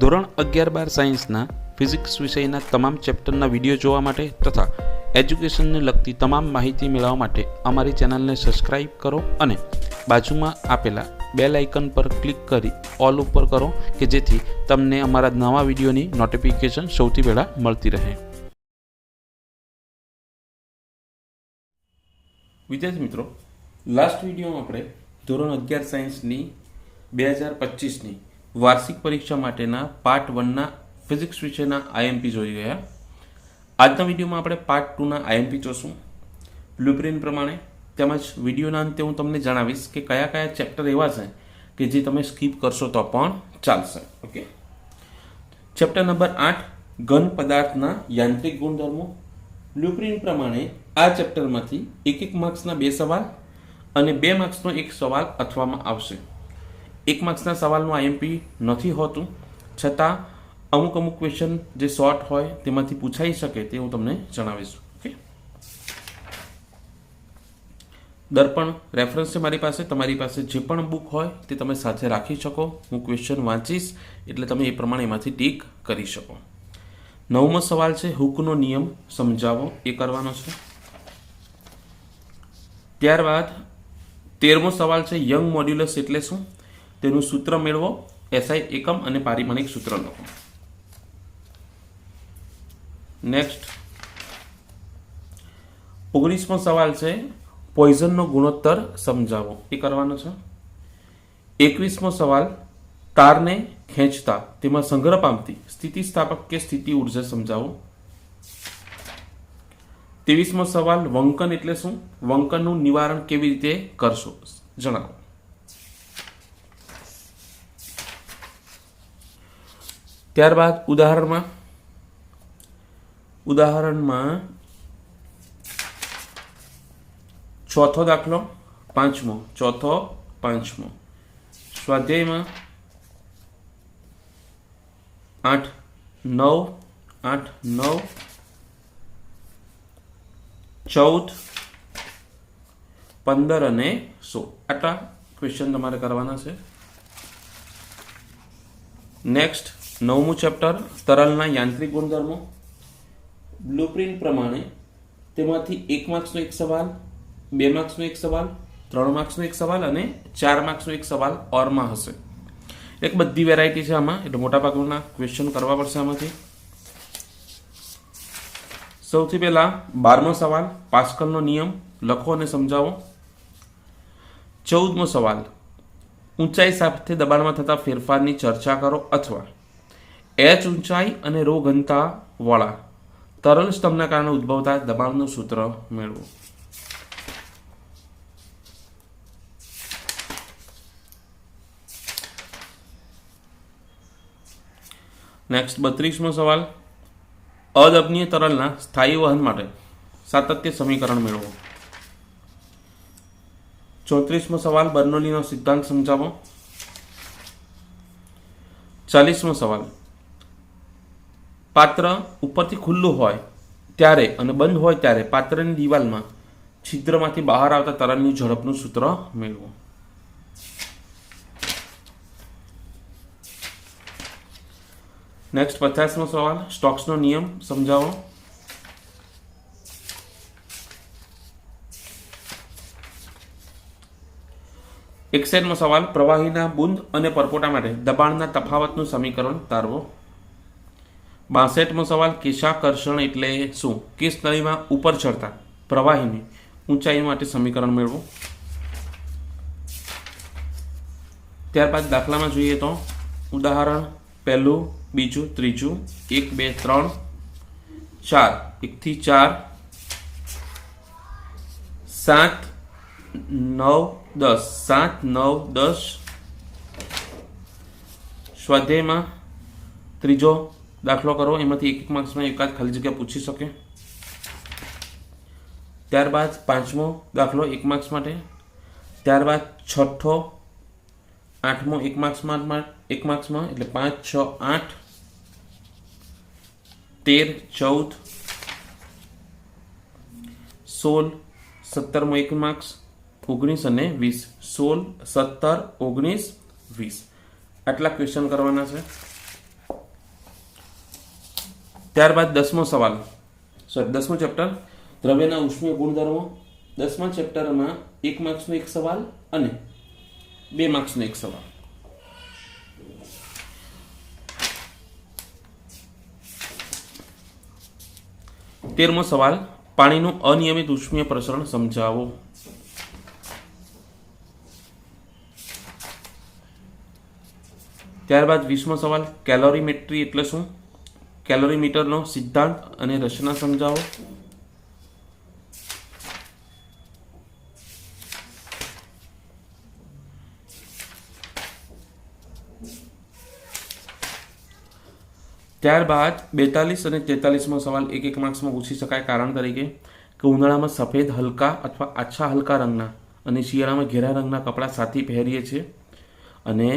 ધોરણ 11-12 સાયન્સના ફિઝિક્સ વિષયના તમામ ચેપ્ટરના વિડીયો જોવા માટે તથા એજ્યુકેશનને લગતી તમામ માહિતી મેળવવા માટે અમારી ચેનલને સબસ્ક્રાઇબ કરો અને બાજુમાં આપેલા બેલ આઇકન પર ક્લિક કરી ઓલ ઉપર કરો કે જેથી તમને અમારા નવા વિડીયોની નોટિફિકેશન સૌથી પહેલાં મળતી રહે. વિદ્યાર્થી મિત્રો, લાસ્ટ વિડીયોમાં આપણે ધોરણ 11 સાયન્સની 2025ની વાર્ષિક પરીક્ષા માટેના પાર્ટ 1ના ફિઝિક્સ વિષયના આઈએમપી જોઈ ગયા. આજના વિડીયોમાં આપણે પાર્ટ 2ના આઈએમપી જોશું બ્લુપ્રિન્ટ પ્રમાણે. તેમજ વિડીયોના અંતે હું તમને જણાવીશ કે કયા કયા ચેપ્ટર એવા છે કે જે તમે સ્કીપ કરશો તો પણ ચાલશે. ઓકે, ચેપ્ટર નંબર 8 ઘન પદાર્થના યાંત્રિક ગુણધર્મો. બ્લુપ્રિન્ટ પ્રમાણે આ ચેપ્ટરમાંથી એક માર્ક્સના 2 સવાલ અને 2 માર્ક્સનો એક સવાલ અથવામાં આવશે. 1 માર્ક્સના સવાલનું આઈએમપી નથી હોતું, છતાં અમુક ક્વેશ્ચન જે શોર્ટ હોય તેમાંથી પૂછાઈ શકે તે હું તમને જણાવીશ. ઓકે, દર્પણ રેફરન્સ છે મારી પાસે. તમારી પાસે જે પણ બુક હોય તે તમે સાથે રાખી શકો. હું ક્વેશ્ચન વાંચીશ એટલે તમે એ પ્રમાણે એમાંથી ટીક કરી શકો. 9મો સવાલ છે હુકનો નિયમ સમજાવો, એ કરવાનો છે. ત્યારબાદ 13મો સવાલ છે યંગ મોડ્યુલસ એટલે શું, તેનું સૂત્ર મેળવો, એસઆઈ એકમ અને પારિમાણિક સૂત્ર લખો. નેક્સ્ટ 19મો સવાલ છે પોઈઝનનો ગુણોત્તર સમજાવો, એ કરવાનો છે. 21મો સવાલ તારને ખેંચતા તેમાં સંગ્રહ પામતી સ્થિતિસ્થાપક કે સ્થિતિ ઉર્જા સમજાવો. 23મો સવાલ વંકન એટલે શું, વંકનનું નિવારણ કેવી રીતે કરશો જણાવો. ત્યારબાદ ઉદાહરણમાં ચોથો દાખલો, ચોથો પાંચમો સ્વાધ્યાયમાં 8, 9, 14, 15 અને 16 આટલા ક્વેશ્ચન તમારે કરવાના છે. નેક્સ્ટ 9મું ચેપ્ટર તરલના યાંત્રિક ગુણધર્મો. બ્લુપ્રિન્ટ પ્રમાણે તેમાંથી 1 માર્ક્સનો એક સવાલ, 2 માર્ક્સનો એક સવાલ, 3 માર્ક્સનો એક સવાલ અને 4 માર્ક્સનો એક સવાલ ઓરમાં હશે. એક બધી વેરાયટી છે આમાં, એટલે મોટાભાગના ક્વેશ્ચન કરવા પડશે આમાંથી. સૌથી પહેલા 12મો સવાલ પાસ્કલનો નિયમ લખો અને સમજાવો. 14મો સવાલ ઊંચાઈ સાથે દબાણમાં થતા ફેરફારની ચર્ચા કરો અથવા એચ ઊંચાઈ અને રો ઘનતા વાળા તરલ સ્તંભના કારણે ઉદ્ભવતા દબાણનું સૂત્ર મેળવો. નેક્સ્ટ 32મો સવાલ અદબનીય તરલના સ્થાયી વહન માટે સાતત્ય સમીકરણ મેળવો. 34મો સવાલ બર્નોલીનો સિદ્ધાંત સમજાવો. 40મો સવાલ પાત્ર ઉપરથી ખુલ્લું હોય ત્યારે અને બંધ હોય ત્યારે પાત્રની દિવાલમાં છિદ્રમાંથી બહાર આવતા તરલની ઝડપનું સૂત્ર મેળવો. નેક્સ્ટ 50મો સવાલ સ્ટોક્સનો નિયમ સમજાવો. 61મો સવાલ પ્રવાહીના બુંદ અને પરપોટા માટે દબાણના તફાવતનું સમીકરણ તારવો. 62મો સવાલ કેશાકર્ષણ એટલે શું, કેસ નળીમાં ઉપર ચડતા પ્રવાહીની ઊંચાઈ માટે સમીકરણ મેળવો. ત્યારબાદ દાખલામાં જોઈએ તો ઉદાહરણ પહેલું, બીજું, ત્રીજું, 1, 2, 3, 4, 1 થી 4, 7, 9, 10, 7, 9, 10. સ્વાધ્યાયમાં ત્રીજો દાખલો કરો, એમાંથી 1 માર્ક્સમાં એકાદ ખાલી જગ્યા પૂછી શકે. ત્યારબાદ 5મો દાખલો 1 માર્ક્સ માટે. ત્યારબાદ 6ઠો, 8મો 1 માર્ક્સમાં એટલે 5, 6, 8, 13, 14, 16, 17મો 1 માર્ક્સ, 19 અને 20. 16, 17, 19, 20 આટલા ક્વેશ્ચન કરવાના છે. ત્યારબાદ 10મો સવાલ, સોરી 10મું ચેપ્ટર દ્રવ્યના ઉષ્મીય ગુણધર્મો. 10મા ચેપ્ટરમાં 1 માર્ક્સનો એક સવાલ અને 2 માર્ક્સનો એક સવાલ. તેરમો સવાલ, પાણીનું અનિયમિત ઉષ્મીય પ્રસરણ સમજાવો. ત્યારબાદ 20મો સવાલ, કેલોરીમેટ્રી એટલે શું, કેલોરીમીટરનો સિદ્ધાંત અને રચના સમજાવો. ત્યારબાદ 42 અને 43મો સવાલ 1 માર્ક્સમાં પૂછી શકાય કારણ તરીકે કે ઉનાળામાં સફેદ હલકા અથવા આછા હલકા રંગના અને શિયાળામાં ઘેરા રંગના કપડાં સાથે પહેરીએ છીએ. અને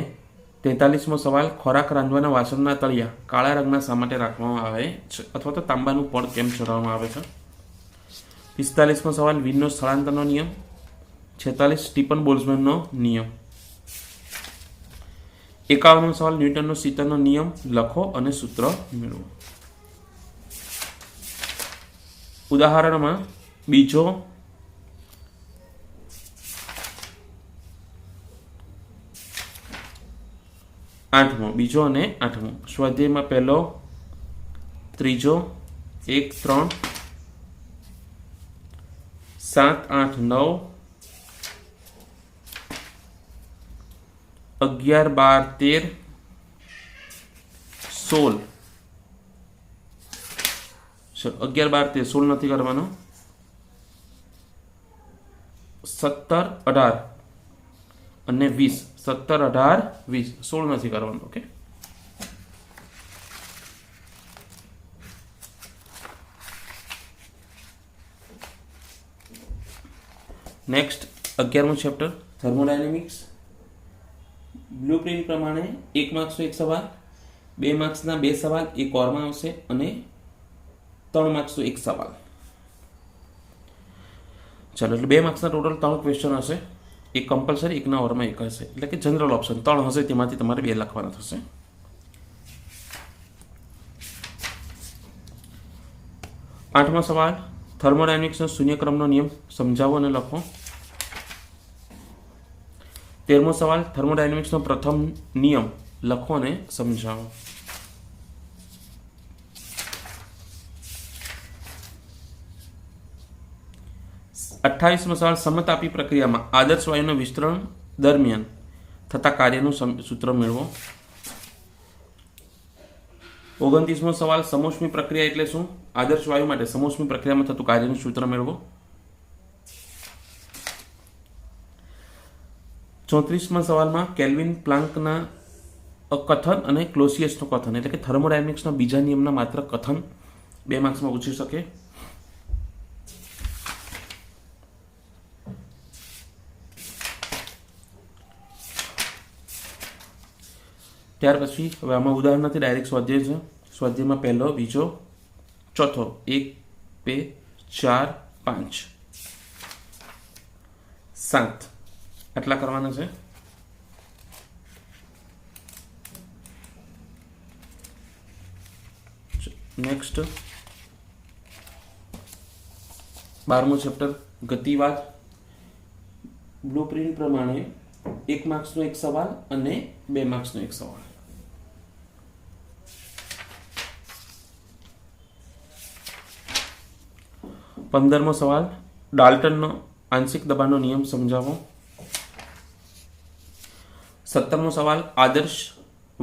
43મો સવાલ, ખોરાક રાંધવાના વાસણના તળિયા કાળા રંગના શા માટે રાખવામાં આવે છે અથવા તો તાંબાનું પડ કેમ ચડાવવામાં આવે છે. 45મો સવાલ, વિનનો સ્થળાંતરનો નિયમ. 46 સ્ટીફન બોલ્ટ્ઝમેનનો નિયમ. 51મો સવાલ, ન્યૂટનનો શીતળનો નિયમ લખો અને સૂત્ર મેળવો. ઉદાહરણમાં બીજો 8મો, બીજો અને 8મો. સ્વાધ્યાયમાં પહેલો, ત્રીજો, 1, 3, 7, 8, 9, 11, 12, 13, 16. 11, 12, 13, 16 નથી કરવાનો. 17, 18 અને 20. 17, 18, 20, 16 નથી કરવાનું. ઓકે, નેક્સ્ટ 11મું ચેપ્ટર થર્મોડાયનેમિક્સ. બ્લુપ્રિન્ટ પ્રમાણે 1 માર્ક્સનો એક સવાલ, 2 માર્ક્સના 2 સવાલ એક ઓરમાં આવશે અને 3 માર્ક્સનો એક સવાલ. ચાલો, એટલે 2 માર્ક્સના ટોટલ 3 ક્વેશ્ચન હશે. એક કમ્પલસરી, એકના ઓરમાં એક હશે, એટલે કે જનરલ ઓપ્શન 3 હશે, તેમાંથી તમારે 2 લખવાના થશે. આઠમો સવાલ, થર્મોડાયનેમિક્સનો શૂન્યક્રમનો નિયમ સમજાવો અને લખો. 13મો સવાલ, થર્મોડાયનેમિક્સનો પ્રથમ નિયમ લખો અને સમજાવો. 28મો સવાલ, સમતાપી પ્રક્રિયામાં આદર્શ વાયુના વિસ્તરણ દરમિયાન થતા કાર્યનું સૂત્ર મેળવો. 29મો સવાલ, સમોષ્મી પ્રક્રિયા એટલે શું, આદર્શ વાયુ માટે સમોષ્મી પ્રક્રિયામાં થતું કાર્યનું સૂત્ર મેળવો. 34મા સવાલમાં કેલ્વિન પ્લાન્કના કથન અને ક્લોસિયસનો કથન એટલે કે થર્મોડાયનેમિક્સના બીજા નિયમના માત્ર કથન 2 માર્ક્સમાં પૂછી શકે. ત્યાર પછી હવે આમાં ઉદાહરણ નથી, ડાયરેક્ટ સ્વાધ્યાય છે. સ્વાધ્યાયમાં પહેલો, બીજો, ચોથો, 1, 2, 4, 5, 7 આટલા કરવાના છે. નેક્સ્ટ 12મું ચેપ્ટર ગતિવાદ. બ્લુપ્રિન્ટ પ્રમાણે 1 માર્ક્સનો એક સવાલ અને 2 માર્ક્સનો એક સવાલ. 15મો સવાલ, ડાલ્ટનનો આંશિક દબાણનો નિયમ સમજાવો. 17મો સવાલ, આદર્શ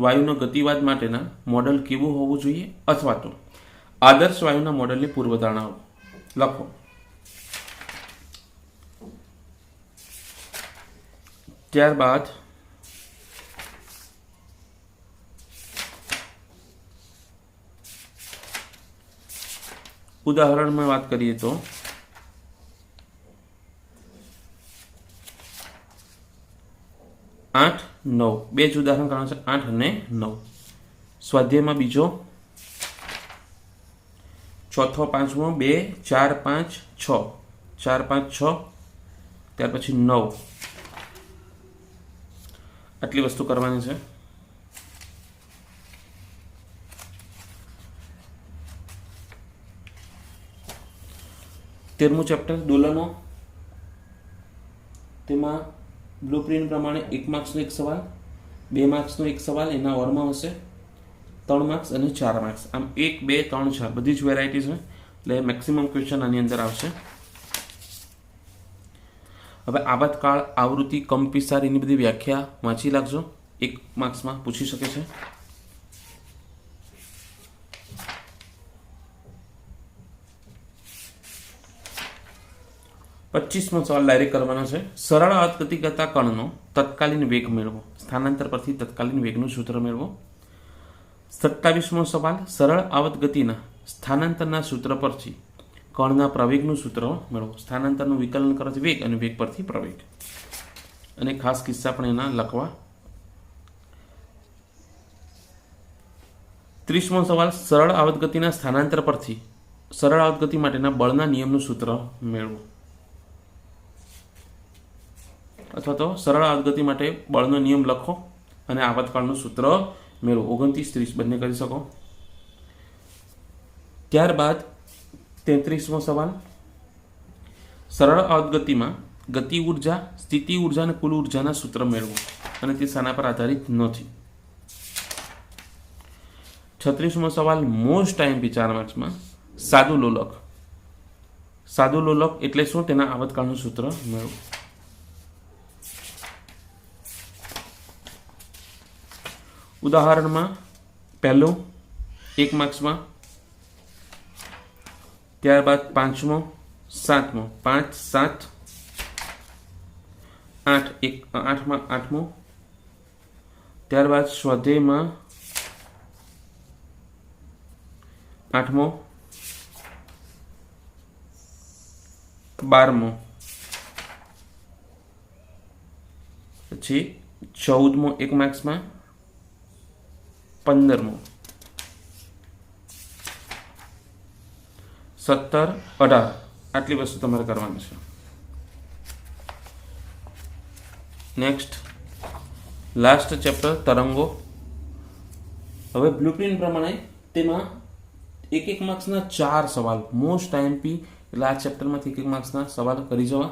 વાયુના ગતિવાદ માટેના મોડલ કેવું હોવું જોઈએ અથવા તો આદર્શ વાયુના મોડલની પૂર્વધારણાઓ લખો. ત્યારબાદ ઉદાહરણમાં વાત કરીએ તો 8, 9 બે જ ઉદાહરણ કરવાના છે, 8 અને 9. સ્વાધ્યાયમાં બીજો, ચોથો, પાંચમો, 2, 4, 5, 6, 4, 5, 6, ત્યાર પછી 9. આટલી વસ્તુ કરવાની છે. 13મું ચેપ્ટર દોલનો, તેમાં બ્લુપ્રિન્ટ પ્રમાણે 1 માર્ક્સનો એક સવાલ, 2 માર્ક્સનો એક સવાલ એના ઓરમાં હશે, 3 માર્ક્સ અને 4 માર્ક્સ, આમ 1, 2, 3, 4 બધી જ વેરાયટી છે, એટલે મેક્સિમમ ક્વેશ્ચન આની અંદર આવશે. હવે આપાતકાળ, આવૃત્તિ, કંપવિસ્તાર એની બધી વ્યાખ્યા વાંચી લાગજો, 1 માર્ક્સમાં પૂછી શકે છે. પચીસમો સવાલ ડાયરેક્ટ કરવાનો છે. સરળ આવત ગતિ કરતા કણનો તત્કાલીન વેગ મેળવો. સ્થાનાંતર પરથી તત્કાલીન વેગનું સૂત્ર મેળવો. 27મો સવાલ સરળ આવત ગતિના સ્થાનાંતરના સૂત્ર પરથી કણના પ્રવેગનું સૂત્ર મેળવો. સ્થાનાંતરનું વિકલન કરવાથી વેગ અને વેગ પરથી પ્રવેગ, અને ખાસ કિસ્સા પણ એના લખવા. 30મો સવાલ સરળ આવત ગતિના સ્થાનાંતર પરથી સરળ આવત ગતિ માટેના બળના નિયમનું સૂત્ર મેળવો. અથવા તો સરળ આવત ગતિ માટે બળનો નિયમ લખો અને આપતકાળનું સૂત્ર મેળવો. 29, 30 બંને કરી શકો. ત્યારબાદ 33મો સવાલ સરળ આવત ગતિમાં ગતિ ઉર્જા, સ્થિતિ ઉર્જા અને કુલ ઉર્જાના સૂત્ર મેળવો, અને તે શાના પર આધારિત નથી. 36મો સવાલ મોસ્ટ આઈએમપી 4 માર્ક્સમાં સાદું લોલક. સાદું લોલક એટલે શું, તેના આવતકાળનું સૂત્ર મેળવો. ઉદાહરણમાં પહેલું 1 માર્ક્સમાં, ત્યારબાદ 5મો, 7મો, 5, 7, 8, 8માં 8મો, ત્યારબાદ સ્વાધ્યાયમાં 8મો, 12મો, પછી 14મો 1 માર્ક્સમાં, 15મો, 17, 18 આટલી વસ્તુ તમારે કરવાની છે. નેક્સ્ટ લાસ્ટ ચેપ્ટર તરંગો. હવે બ્લુપ્રિન્ટ પ્રમાણે તેમાં 1 માર્ક્સના 4 સવાલ મોસ્ટ આઈએમપી, એટલે આ ચેપ્ટરમાંથી 1 માર્ક્સના સવાલ કરી જવા.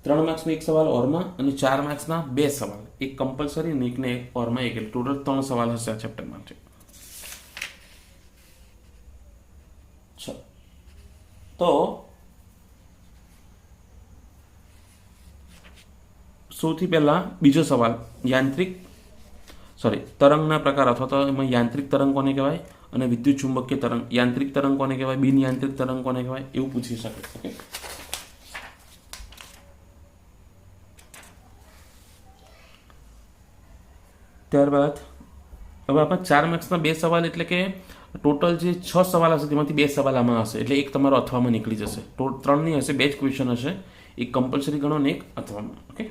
3 માર્ક્સનો એક સવાલ ઓરમાં અને 4 માર્ક્સના 2 સવાલ, એક કમ્પલસરી અને એકને એક ઓરમાં, એક એટલે ટોટલ 3 સવાલ હશે આ ચેપ્ટર માટે. તો સૌથી પહેલા બીજો સવાલ તરંગના પ્રકાર, અથવા તો એમાં યાંત્રિક તરંગ કોને કહેવાય અને વિદ્યુત ચુંબકીય તરંગ, યાંત્રિક તરંગ કોને કહેવાય, બિન યાંત્રિક તરંગ કોને કહેવાય, એવું પૂછી શકે. ઓકે, ત્યારબાદ હવે આપણે 4 માર્ક્સના 2 સવાલ, એટલે કે ટોટલ જે 6 સવાલ હશે તેમાંથી 2 સવાલ આમાં હશે, એટલે એક તમારો અથવામાં નીકળી જશે. 3 નહીં હશે, 2 જ ક્વેશ્ચન હશે, એક કમ્પલસરી ગણો ને એક અથવામાં. ઓકે,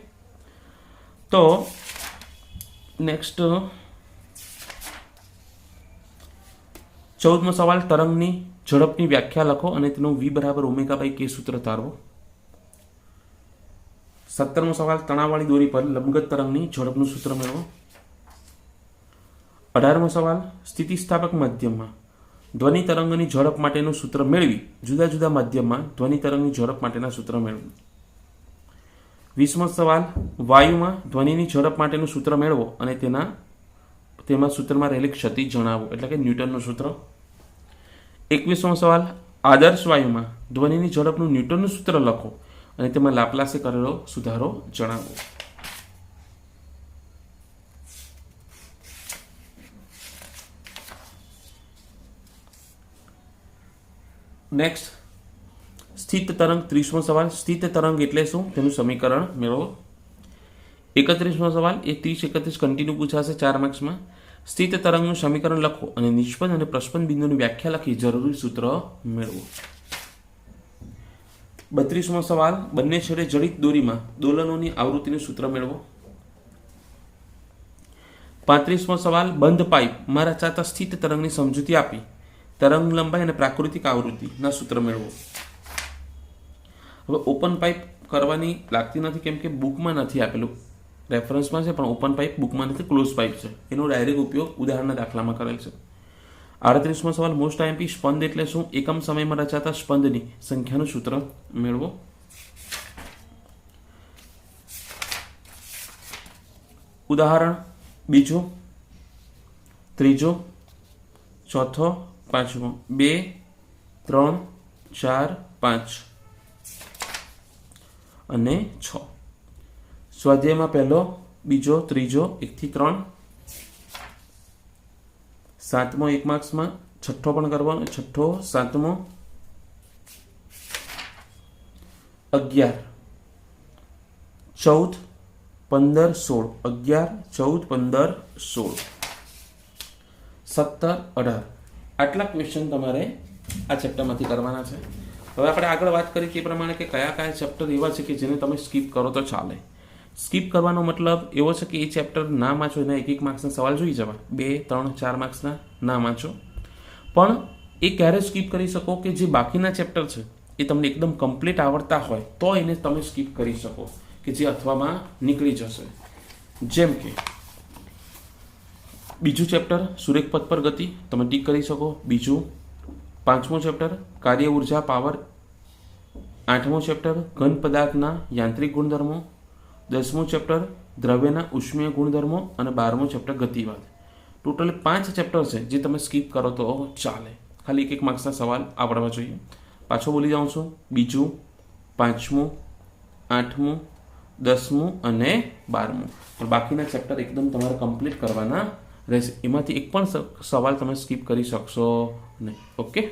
તો નેક્સ્ટ 14મો સવાલ તરંગની ઝડપની વ્યાખ્યા લખો અને તેનું v બરાબર ω/k સૂત્ર તારવો. 17મો સવાલ તણાવવાળી દોરી પર લંબગત તરંગની ઝડપનું સૂત્ર મેળવો. 18મો સવાલ સ્થિતિસ્થાપક માધ્યમમાં ધ્વનિ તરંગની ઝડપ માટેનું સૂત્ર મેળવી જુદા જુદા માધ્યમમાં ધ્વનિ તરંગની ઝડપ માટેના સૂત્ર મેળવો. 20મો સવાલ વાયુમાં ધ્વનિની ઝડપ માટેનું સૂત્ર મેળવો અને તેમાં સૂત્રમાં રહેલી ક્ષતિ જણાવો, એટલે કે ન્યૂટનનું સૂત્ર. 21મો સવાલ આદર્શ વાયુમાં ધ્વનિની ઝડપનું ન્યૂટનનું સૂત્ર લખો અને તેમાં લાપ્લાસે કરેલો સુધારો જણાવો. નેક્સ્ટ સ્થિત તરંગ. 30મો સવાલ સ્થિત તરંગ એટલે શું, તેનું સમીકરણ મેળવો. 31મો સવાલ એ 30-31 કન્ટિન્યુ પૂછાશે 4 માર્ક્સમાં. સ્થિત તરંગનું સમીકરણ લખો અને નિષ્પન્ન અને પ્રસ્પન્ન બિંદુની વ્યાખ્યા લખી જરૂરી સૂત્ર મેળવો. 32મો સવાલ બંને છેડે જડિત દોરીમાં દોલનોની આવૃત્તિનું સૂત્ર મેળવો. 35મો સવાલ બંધ પાઇપમાં રચાતા સ્થિત તરંગની સમજૂતી આપી તરંગ લંબાઈ અને પ્રાકૃતિક આવૃત્તિના સૂત્ર મેળવો. હવે ઓપન પાઇપ કરવાની લાગતી નથી, કેમ કે બુકમાં નથી આપેલું, રેફરન્સમાં છે પણ ઓપન પાઇપ બુકમાં નથી, ક્લોઝ પાઇપ છે. એનો ડાયરેક્ટ ઉપયોગ ઉદાહરણના દાખલામાં કરેલ છે. 38મો સવાલ મોસ્ટ આઈએમપી સ્પંદ એટલે શું? એકમ સમયમાં રચાતા સ્પંદની સંખ્યાનું સૂત્ર મેળવો. ઉદાહરણ બીજું, ત્રીજો, ચોથો, પાંચમો. 2, 3, 4, 5 અને 6. સ્વાધ્યાયમાં પહેલો, બીજો, ત્રીજો 1 થી 3. 7મો 1 માર્ક્સમાં. 6ઠ્ઠો પણ કરવાનો. 6ઠ્ઠો, 7મો, 11, 14, 15, 16. 11, 14, 15, 16, 17, 18. આટલા ક્વેશ્ચન તમારે આ ચેપ્ટરમાંથી કરવાના છે. હવે આપણે આગળ વાત કરી તે પ્રમાણે કે કયા કયા ચેપ્ટર એવા છે કે જેને તમે સ્કીપ કરો તો ચાલે. સ્કીપ કરવાનો મતલબ એવો છે કે એ ચેપ્ટર ના વાંચો એના 1 માર્ક્સના સવાલ જોઈ જવા. 2, 3, 4 માર્ક્સના ના વાંચો. પણ એ ક્યારે સ્કીપ કરી શકો કે જે બાકીના ચેપ્ટર છે એ તમને એકદમ કમ્પ્લીટ આવડતા હોય તો એને તમે સ્કીપ કરી શકો, કે જે અથવામાં નીકળી જશે. જેમ કે બીજું ચેપ્ટર સુરેખ પથ પર ગતિ તમે ટીક કરી શકો. બીજું 5મો ચેપ્ટર કાર્ય ઉર્જા પાવર. 8મો ચેપ્ટર ઘન પદાર્થના યાંત્રિક ગુણધર્મો. 10મું ચેપ્ટર દ્રવ્યના ઉષ્મીય ગુણધર્મો અને 12મો ચેપ્ટર ગતિવાદ. ટોટલ 5 ચેપ્ટર છે જે તમે સ્કીપ કરો તો ચાલે. ખાલી 1 માર્ક્સના સવાલ આવડવા જોઈએ. પાછો બોલી જાઉં છું. બીજું, 5મું, 8મું, 10મું અને 12મું. પણ બાકીના ચેપ્ટર એકદમ તમારે કમ્પ્લીટ કરવાના રહેશે. એમાંથી એક પણ સવાલ તમે સ્કીપ કરી શકશો નહીં. ઓકે.